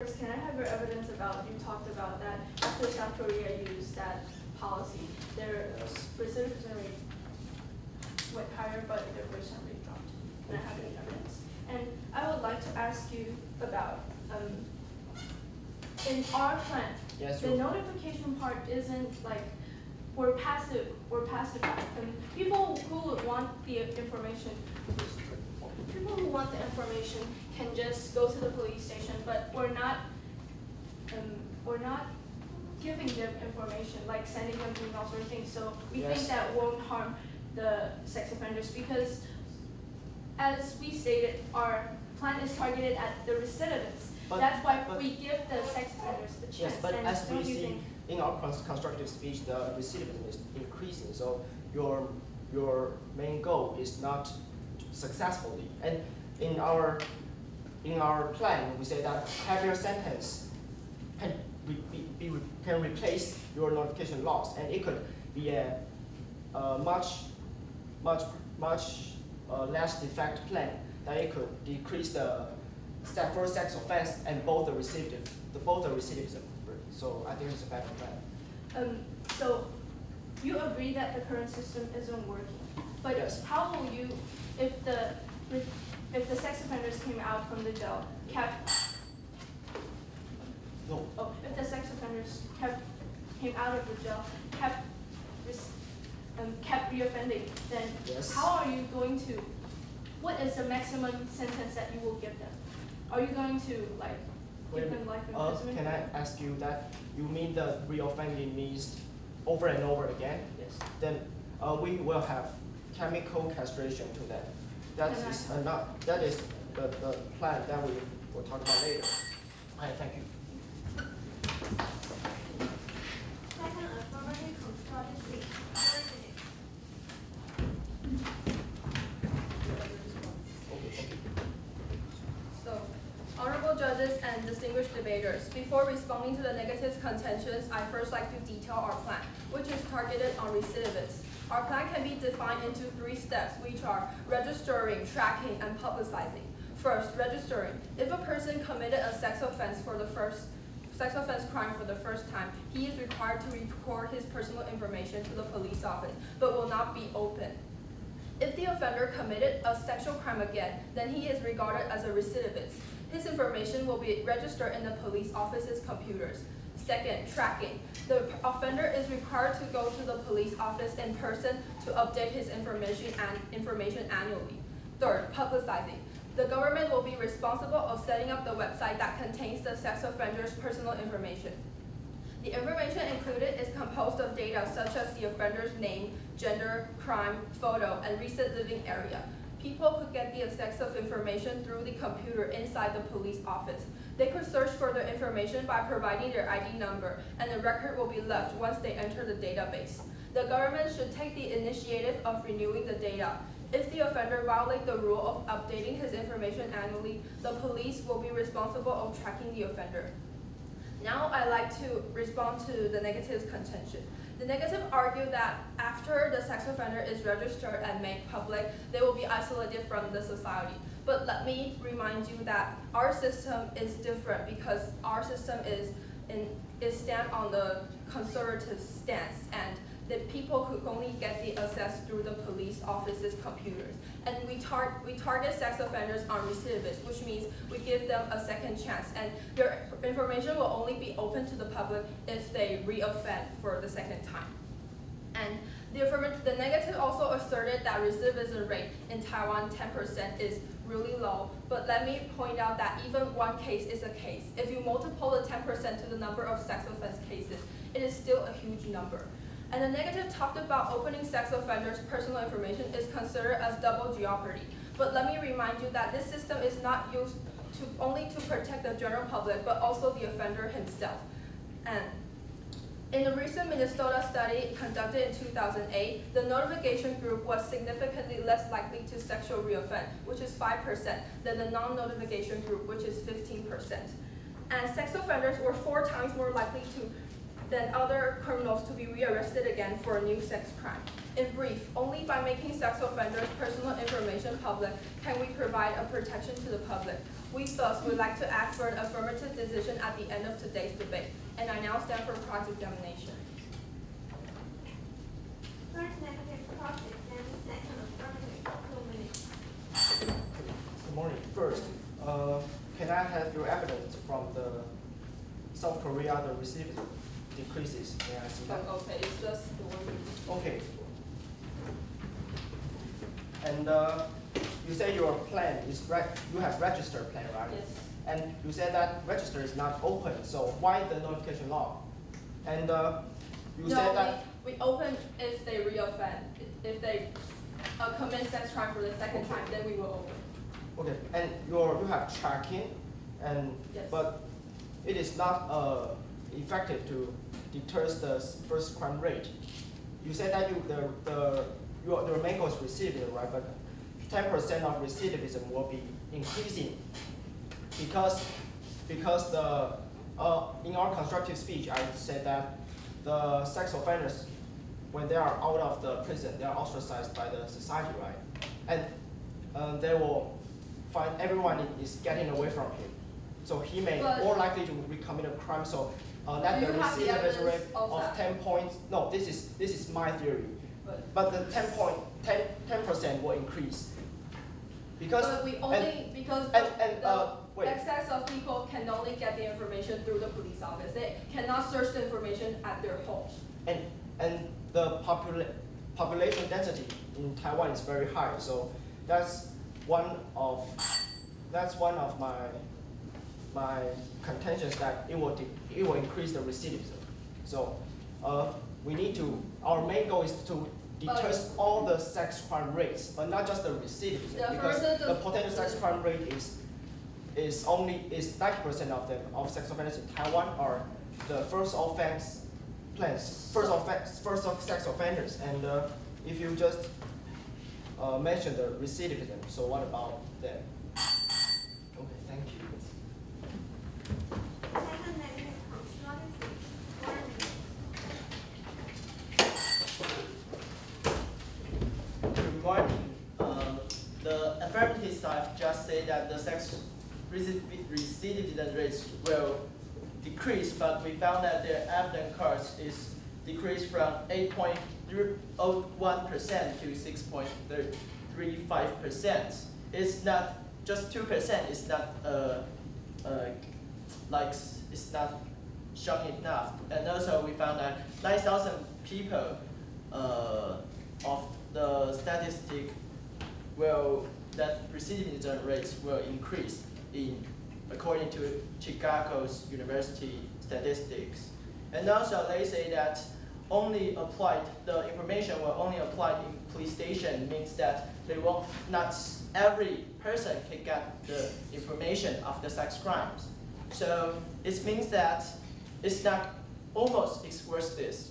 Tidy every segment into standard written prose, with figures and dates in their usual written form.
First, can I have your evidence about, you talked about that after South Korea used that policy, their recidivism rate went higher, but their first-time rate dropped. Can I have any evidence? And I would like to ask you about, in our plan, yes, the notification part isn't like, we're passive. People who would want the information, can just go to the police station, but we're not giving them information, like sending them emails or things. So we yes. think that won't harm the sex offenders because, as we stated, our plan is targeted at the recidivists. That's why we give the sex offenders the chance. Yes, but and as we see in our constructive speech, the recidivism is increasing. So your main goal is not successfully. And in our plan, we say that heavier sentence can replace your notification loss, and it could be a much less defect plan that it could decrease the first sex offense and both the recidivism. So I think it's a better plan. So you agree that the current system isn't working, but yes. How will you, if the sex offenders came out from the jail, if the sex offenders came out of the jail, kept reoffending, then yes. How are you going to? What is the maximum sentence that you will give them? Are you going to give them life imprisonment? Can I ask you that you mean the reoffending means over and over again? Yes. Then we will have chemical castration to them. That is the plan that we will talk about later. Alright, thank you. Second, affirmative constructive speech. So, honorable judges and distinguished debaters, before responding to the negative contentions, I first like to detail our plan, which is targeted on recidivists. Our plan can be defined into 3 steps, which are registering, tracking, and publicizing. First, registering. If a person committed a sex offense crime for the first time, he is required to report his personal information to the police office, but will not be open. If the offender committed a sexual crime again, then he is regarded as a recidivist. His information will be registered in the police office's computers. Second, tracking. The offender is required to go to the police office in person to update his information annually. Third, publicizing. The government will be responsible of setting up the website that contains the sex offender's personal information. The information included is composed of data such as the offender's name, gender, crime, photo, and recent living area. People could get the access of information through the computer inside the police office. They could search for their information by providing their ID number, and the record will be left once they enter the database. The government should take the initiative of renewing the data. If the offender violates the rule of updating his information annually, the police will be responsible of tracking the offender. Now I'd like to respond to the negative contention. The negative argue that after the sex offender is registered and made public, they will be isolated from the society. But let me remind you that our system is different because our system is stand on the conservative stance, and that people could only get the access through the police office's computers. And we target sex offenders on recidivists, which means we give them a second chance, and their information will only be open to the public if they reoffend for the second time. And the negative also asserted that recidivism rate in Taiwan, 10%, is really low, but let me point out that even one case is a case. If you multiply the 10% to the number of sex offense cases, it is still a huge number. And the negative talked about opening sex offenders' personal information is considered as double jeopardy. But let me remind you that this system is not used only to protect the general public, but also the offender himself. And in a recent Minnesota study conducted in 2008, the notification group was significantly less likely to sexual reoffend, which is 5%, than the non-notification group, which is 15%. And sex offenders were 4 times more likely than other criminals to be rearrested again for a new sex crime. In brief, only by making sex offenders' personal information public can we provide a protection to the public. We thus would like to ask for an affirmative decision at the end of today's debate, and I now stand for cross-examination. First negative cross-examine, second affirmative, 2 minutes. Good morning. First, can I have your evidence from the South Korea, the recidivism decreases? May I see that? Okay, it's just the one. Okay. And you say your plan is you have registered plan, right? Yes. And you said that register is not open, so why the notification law? And you said that we open if they reoffend. If they commit sex crime for the second time, then we will open. okay, and you have tracking, and Yes. but it is not effective to deter the first crime rate. You said that your main goal is recidivism, right? But 10% of recidivism will be increasing because the in our constructive speech I said that the sex offenders, when they are out of the prison, they are ostracized by the society, right? And they will find everyone is getting away from him, so he may But more likely to recommit a crime. So that Do the you have the recidivism evidence rate of of that? 10 points. No, this is my theory. But the 10% will increase because But we only, because and wait. excess of people can only get the information through the police office. They cannot search the information at their home. and the population density in Taiwan is very high, so that's one of my contentions that it will increase the recidivism. So we need to, our main goal is to deter all the sex crime rates, but not just the recidivism, because the potential sex crime rate is 90% of them of sex offenders in Taiwan are the first sex offenders, and if you just mention the recidivism, so what about them? Okay, thank you. Second negative constructive, 4 minutes. Good morning. The affirmative side just say that the sex recidivism rates will decrease, but we found that the evidence cost is decreased from 8.01% to 6.35%. It's not just 2%. It's not it's not strong enough. And also we found that 9,000 people of the statistic that recidivism rates will increase according to Chicago's University statistics. And also they say that the information will only apply in police station, means that not every person can get the information of the sex crimes. So it means that it's not almost worse this.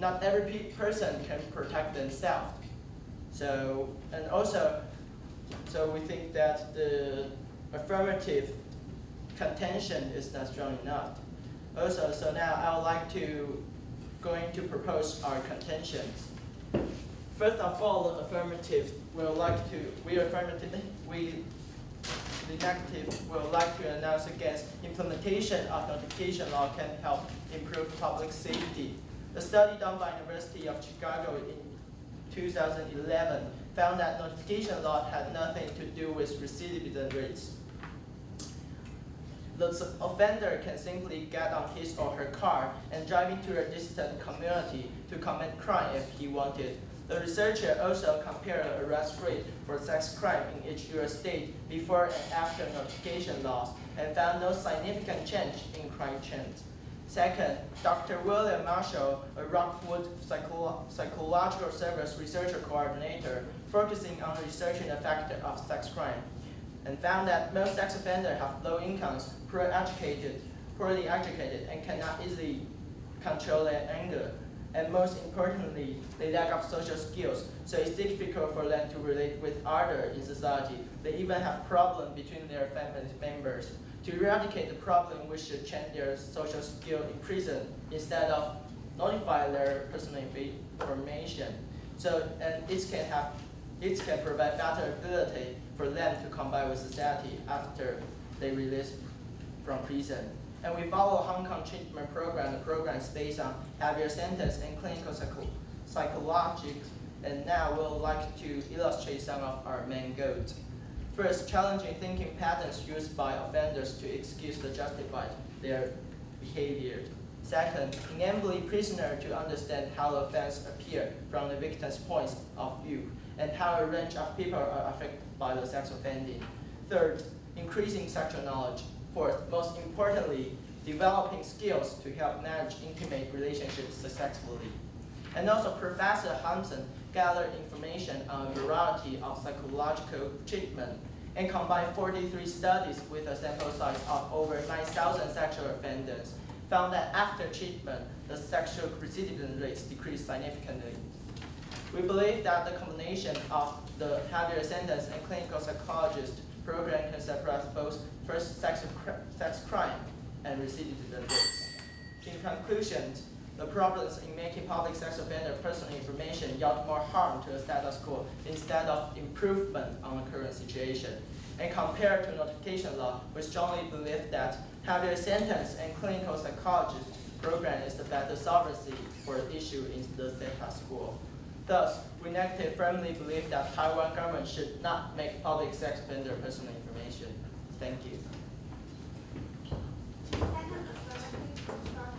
Not every person can protect themselves. So we think that the affirmative contention is not strong enough. Also, so now I would like to propose our contentions. First of all, the affirmative the negative will like to announce against implementation of notification law can help improve public safety. A study done by University of Chicago in 2011 found that notification law had nothing to do with recidivism rates. The offender can simply get on his or her car and drive into a distant community to commit crime if he wanted. The researcher also compared the arrest rate for sex crime in each U.S. state before and after notification laws and found no significant change in crime trends. Second, Dr. William Marshall, a Rockwood Psychological Service researcher coordinator, focusing on researching the factor of sex crime, and found that most sex offenders have low incomes, poorly educated, and cannot easily control their anger. And most importantly, they lack of social skills, so it's difficult for them to relate with others in society. They even have problems between their family members. To eradicate the problem, we should change their social skill in prison instead of notify their personal information. So, and it can provide better ability for them to combine with society after they release from prison. And we follow Hong Kong treatment program. The program is based on heavier sentence and clinical psychologics. And now we'll like to illustrate some of our main goals. First, challenging thinking patterns used by offenders to excuse or justify their behavior. Second, enabling prisoner to understand how the offense appear from the victim's point of view and how a range of people are affected by the sex offending. Third, increasing sexual knowledge. Fourth, most importantly, developing skills to help manage intimate relationships successfully. And also, Professor Hansen gathered information on a variety of psychological treatment and combined 43 studies with a sample size of over 9,000 sexual offenders, found that after treatment, the sexual recidivist rates decreased significantly. We believe that the combination of the heavier sentence and clinical psychologist program can suppress both first sex crime and recidivist rates. In conclusion, the problems in making public sex offender personal information yield more harm to the status quo instead of improvement on the current situation. And compared to notification law, we strongly believe that heavier sentence and clinical psychologist program is the better sovereignty for the issue in the status quo. Thus, we negatively firmly believe that Taiwan government should not make public sex offender personal information. Thank you. Second affirmative constructive